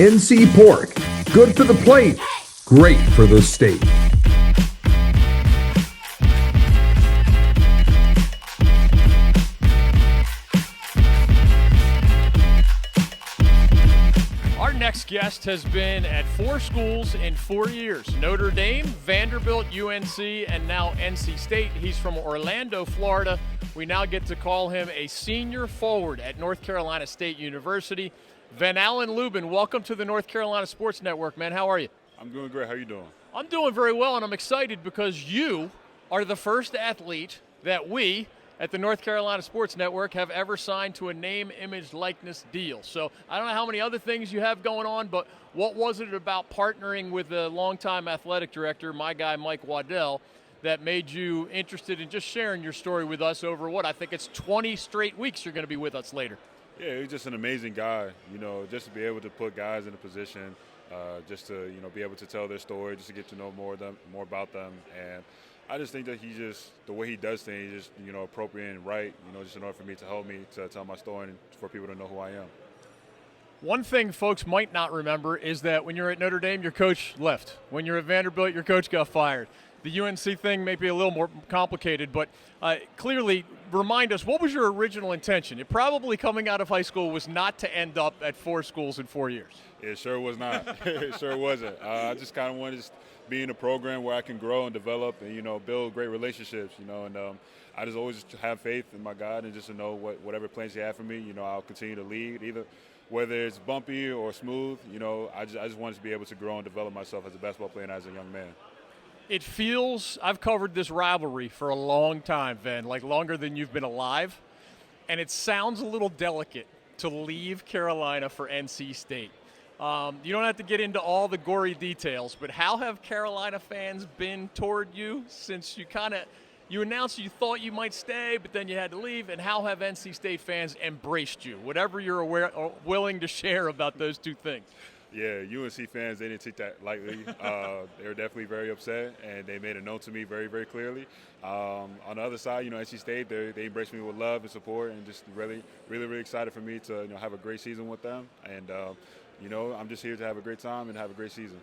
NC pork. Good for the plate, great for the state. Our next guest has been at 4 schools in 4 years: Notre Dame, Vanderbilt, UNC, and now NC State. He's from Orlando, Florida. We now get to call him a senior forward at North Carolina State University. Ven-Allen Lubin, welcome to the North Carolina Sports Network, man. How are you? I'm doing great. How are you doing? I'm doing very well, and I'm excited because you are the first athlete that we at the North Carolina Sports Network have ever signed to a name, image, likeness deal. So I don't know how many other things you have going on, but what was it about partnering with the longtime athletic director, my guy Mike Waddell, that made you interested in just sharing your story with us over what I think it's 20 straight weeks you're going to be with us later? Yeah, he's just an amazing guy. You know, just to be able to put guys in a position, just to be able to tell their story, just to get to know more about them, and I just think that the way he does things is just appropriate and right. Just in order for me to help me to tell my story and for people to know who I am. One thing folks might not remember is that when you're at Notre Dame, your coach left. When you're at Vanderbilt, your coach got fired. The UNC thing may be a little more complicated, but clearly remind us, what was your original intention? It probably coming out of high school was not to end up at 4 schools in 4 years. It sure was not. It sure wasn't. I just kind of wanted to be in a program where I can grow and develop and, build great relationships, and I just always have faith in my God and just to know whatever plans he had for me, I'll continue to lead, either whether it's bumpy or smooth, I just wanted to be able to grow and develop myself as a basketball player and as a young man. It feels, I've covered this rivalry for a long time, Ven, like longer than you've been alive, and it sounds a little delicate to leave Carolina for NC State. You don't have to get into all the gory details, but how have Carolina fans been toward you since you announced you thought you might stay, but then you had to leave, and how have NC State fans embraced you? Whatever you're willing to share about those two things. Yeah, UNC fans, they didn't take that lightly. They were definitely very upset, and they made it known to me very, very clearly. On the other side, NC State, they embraced me with love and support, and just really, really, really excited for me to have a great season with them. And I'm just here to have a great time and have a great season.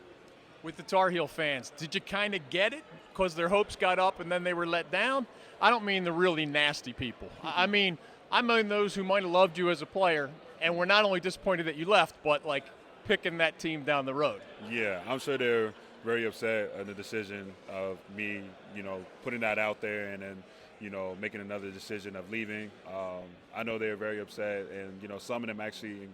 With the Tar Heel fans, did you kind of get it because their hopes got up and then they were let down? I don't mean the really nasty people. I mean those who might have loved you as a player and were not only disappointed that you left, but like picking that team down the road. Yeah, I'm sure they're very upset at the decision of me, putting that out there and then, making another decision of leaving. I know they're very upset, and, some of them actually,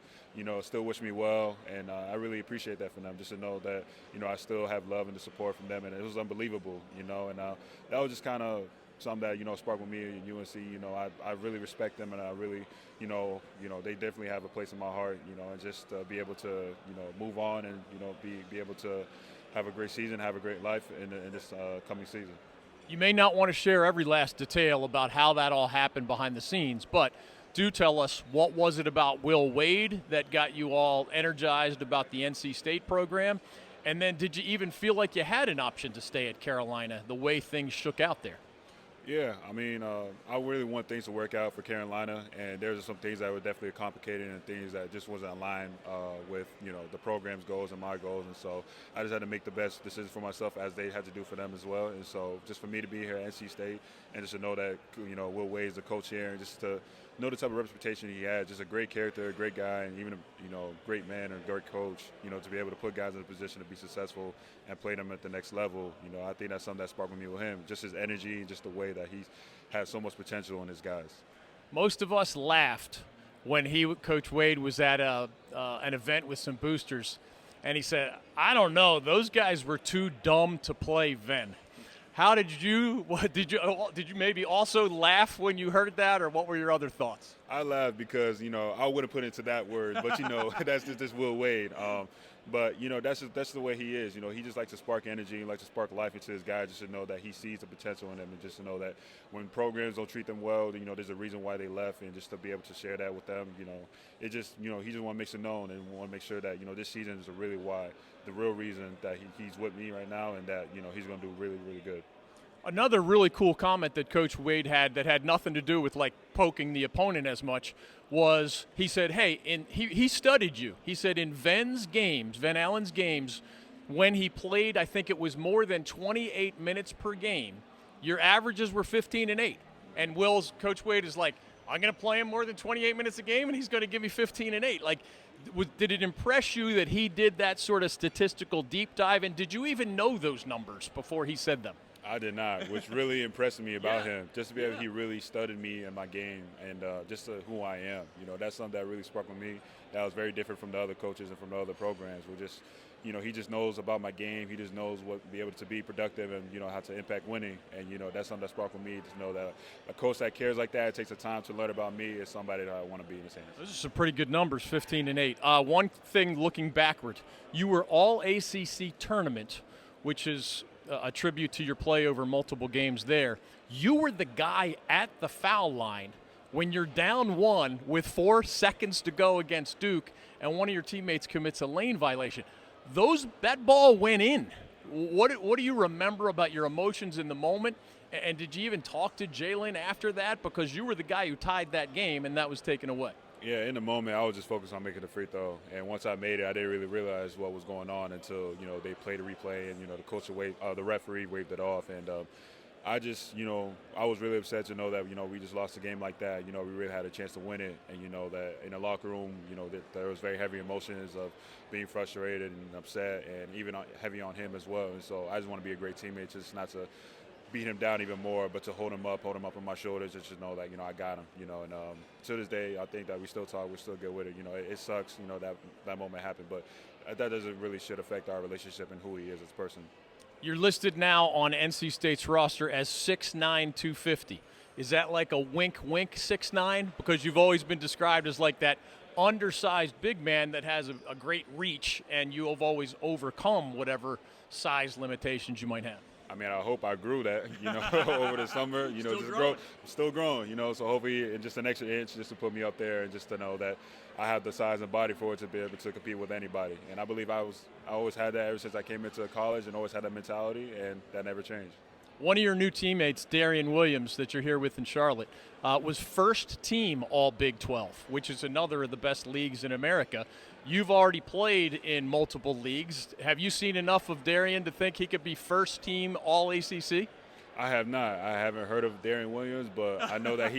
still wish me well, and I really appreciate that from them, just to know that, I still have love and the support from them, and it was unbelievable, and that was just kind of something that, sparked with me and UNC. I really respect them, and I really, they definitely have a place in my heart, and just be able to, move on and, be able to have a great season, have a great life in this coming season. You may not want to share every last detail about how that all happened behind the scenes, but do tell us, what was it about Will Wade that got you all energized about the NC State program? And then did you even feel like you had an option to stay at Carolina the way things shook out there? Yeah, I really want things to work out for Carolina, and there's some things that were definitely complicated and things that just wasn't aligned with, the program's goals and my goals, and so I just had to make the best decision for myself as they had to do for them as well, and so just for me to be here at NC State and just to know that, Will Wade is the coach here, and just to know the type of reputation he had, just a great character, a great guy, and even a great man and a great coach, to be able to put guys in a position to be successful and play them at the next level, I think that's something that sparked with me with him, just his energy and just the way that he has so much potential in his guys. Most of us laughed when Coach Wade was at an event with some boosters, and he said, I don't know, those guys were too dumb to play Ven. How did you maybe also laugh when you heard that, or what were your other thoughts? I laughed because, I wouldn't put into that word, but, that's just Will Wade. But, that's the way he is. He just likes to spark energy, he likes to spark life into his guys, just to know that he sees the potential in them, and just to know that when programs don't treat them well, there's a reason why they left, and just to be able to share that with them, it just, he just want to make it known and want to make sure that, this season is really why, the real reason that he's with me right now, and that, he's going to do really, really good. Another really cool comment that Coach Wade had that had nothing to do with like poking the opponent as much was he said, hey, he studied you. He said in Ven-Allen's games, when he played, I think it was more than 28 minutes per game, your averages were 15 and 8. And Coach Wade is like, I'm going to play him more than 28 minutes a game, and he's going to give me 15 and 8. Like, did it impress you that he did that sort of statistical deep dive? And did you even know those numbers before he said them? I did not, which really impressed me about him. Just to be able, he really studied me and my game and just who I am. You know, that's something that really struck with me. That was very different from the other coaches and from the other programs. We're just, you know, he just knows about my game. He just knows what be able to be productive and, you know, how to impact winning. And, you know, that's something that sparked with me. Just know that a coach that cares like that, takes the time to learn about me, is somebody that I want to be in his hands. Those are some pretty good numbers, 15 and 8. One thing looking backward, you were All-ACC Tournament, which is a tribute to your play over multiple games there. You were the guy at the foul line when you're down 1 with 4 seconds to go against Duke and one of your teammates commits a lane violation. That ball went in. What do you remember about your emotions in the moment? And did you even talk to Jalen after that? Because you were the guy who tied that game and that was taken away. Yeah, in the moment, I was just focused on making the free throw. And once I made it, I didn't really realize what was going on until, you know, they played the replay and, you know, the referee waved it off. And I just, you know, I was really upset to know that, you know, we just lost a game like that. You know, we really had a chance to win it. And, you know, that in the locker room, you know, that there was very heavy emotions of being frustrated and upset and even heavy on him as well. And so I just want to be a great teammate, just not to beat him down even more, but to hold him up on my shoulders, just to know that, you know, I got him, you know. And to this day, I think that we still talk, we're still good with it. You know, it sucks, you know, that moment happened, but that doesn't really should affect our relationship and who he is as a person. You're listed now on NC State's roster as 6'9", 250. Is that like a wink 6'9"? Because you've always been described as like that undersized big man that has a great reach, and you have always overcome whatever size limitations you might have. I mean, I hope I grew that, you know, over the summer, you know, still growing, you know, so hopefully just an extra inch just to put me up there and just to know that I have the size and body for it to be able to compete with anybody. And I believe I always had that ever since I came into college and always had that mentality, and that never changed. One of your new teammates, Darian Williams, that you're here with in Charlotte, was first team All Big 12, which is another of the best leagues in America. You've already played in multiple leagues. Have you seen enough of Darian to think he could be first team All-ACC? I have not. I haven't heard of Darian Williams, but I know that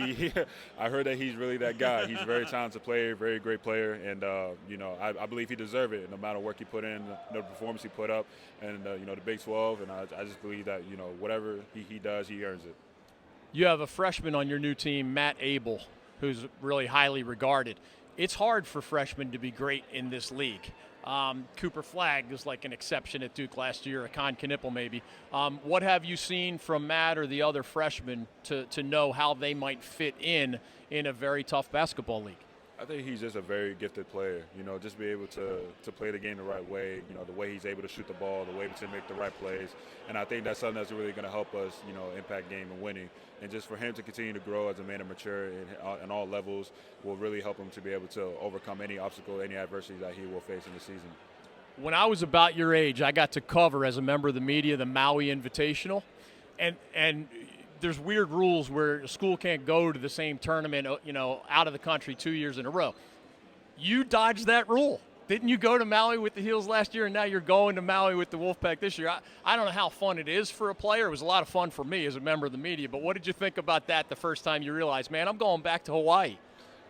I heard that he's really that guy. He's a very talented player, very great player, and you know, I believe he deserves it. No matter work he put in, the performance he put up, and you know, the Big 12, and I just believe that, you know, whatever he does, he earns it. You have a freshman on your new team, Matt Abel, who's really highly regarded. It's hard for freshmen to be great in this league. Cooper Flagg is like an exception at Duke last year, Akon Knipple maybe. What have you seen from Matt or the other freshmen to know how they might fit in a very tough basketball league? I think he's just a very gifted player, you know, just be able to play the game the right way, you know, the way he's able to shoot the ball, the way to make the right plays. And I think that's something that's really going to help us, you know, impact game and winning. And just for him to continue to grow as a man and mature in all levels will really help him to be able to overcome any obstacle, any adversity that he will face in the season. When I was about your age, I got to cover as a member of the media the Maui Invitational. And there's weird rules where a school can't go to the same tournament, you know, out of the country 2 years in a row. You dodged that rule. Didn't you go to Maui with the Heels last year, and now you're going to Maui with the Wolfpack this year? I don't know how fun it is for a player. It was a lot of fun for me as a member of the media, but what did you think about that the first time you realized, man, I'm going back to Hawaii?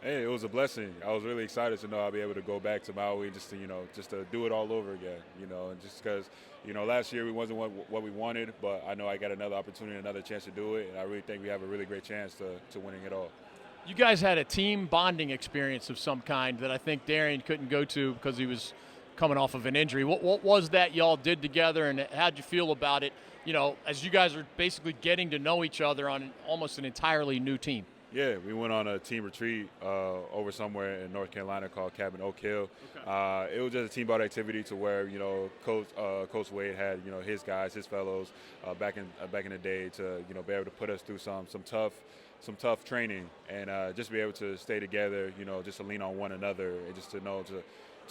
Hey, it was a blessing. I was really excited to know I'll be able to go back to Maui just to do it all over again, you know, and just because, you know, last year we wasn't what we wanted, but I know I got another opportunity, another chance to do it, and I really think we have a really great chance to winning it all. You guys had a team bonding experience of some kind that I think Darian couldn't go to because he was coming off of an injury. What was that y'all did together, and how'd you feel about it, you know, as you guys are basically getting to know each other on almost an entirely new team? Yeah, we went on a team retreat over somewhere in North Carolina called Cabin Oak Hill. Okay. It was just a team bond activity to where, you know, Coach Wade had, you know, his guys, his fellows back in the day to, you know, be able to put us through some tough training and just be able to stay together, you know, just to lean on one another and just to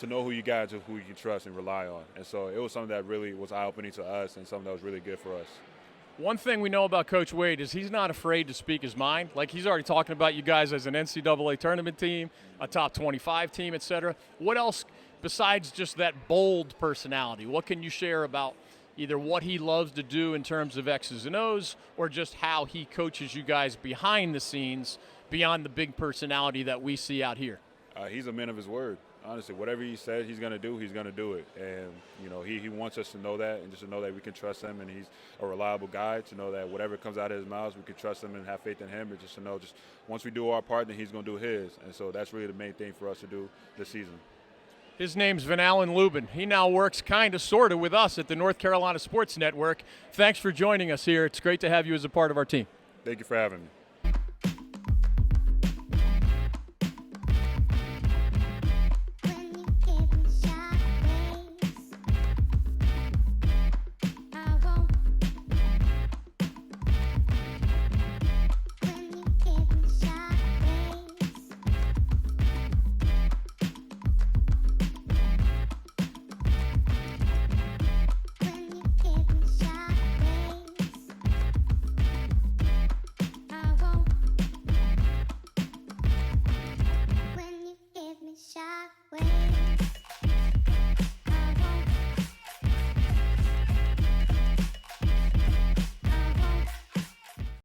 know who you got and who you can trust and rely on. And so it was something that really was eye-opening to us and something that was really good for us. One thing we know about Coach Wade is he's not afraid to speak his mind. Like, he's already talking about you guys as an NCAA tournament team, a top 25 team, et cetera. What else besides just that bold personality? What can you share about either what he loves to do in terms of X's and O's or just how he coaches you guys behind the scenes beyond the big personality that we see out here? He's a man of his word. Honestly, whatever he says he's going to do, he's going to do it. And, you know, he wants us to know that and just to know that we can trust him and he's a reliable guy, to know that whatever comes out of his mouth, we can trust him and have faith in him. And just to know just once we do our part, then he's going to do his. And so that's really the main thing for us to do this season. His name's Ven-Allen Lubin. He now works kind of, sort of with us at the North Carolina Sports Network. Thanks for joining us here. It's great to have you as a part of our team. Thank you for having me.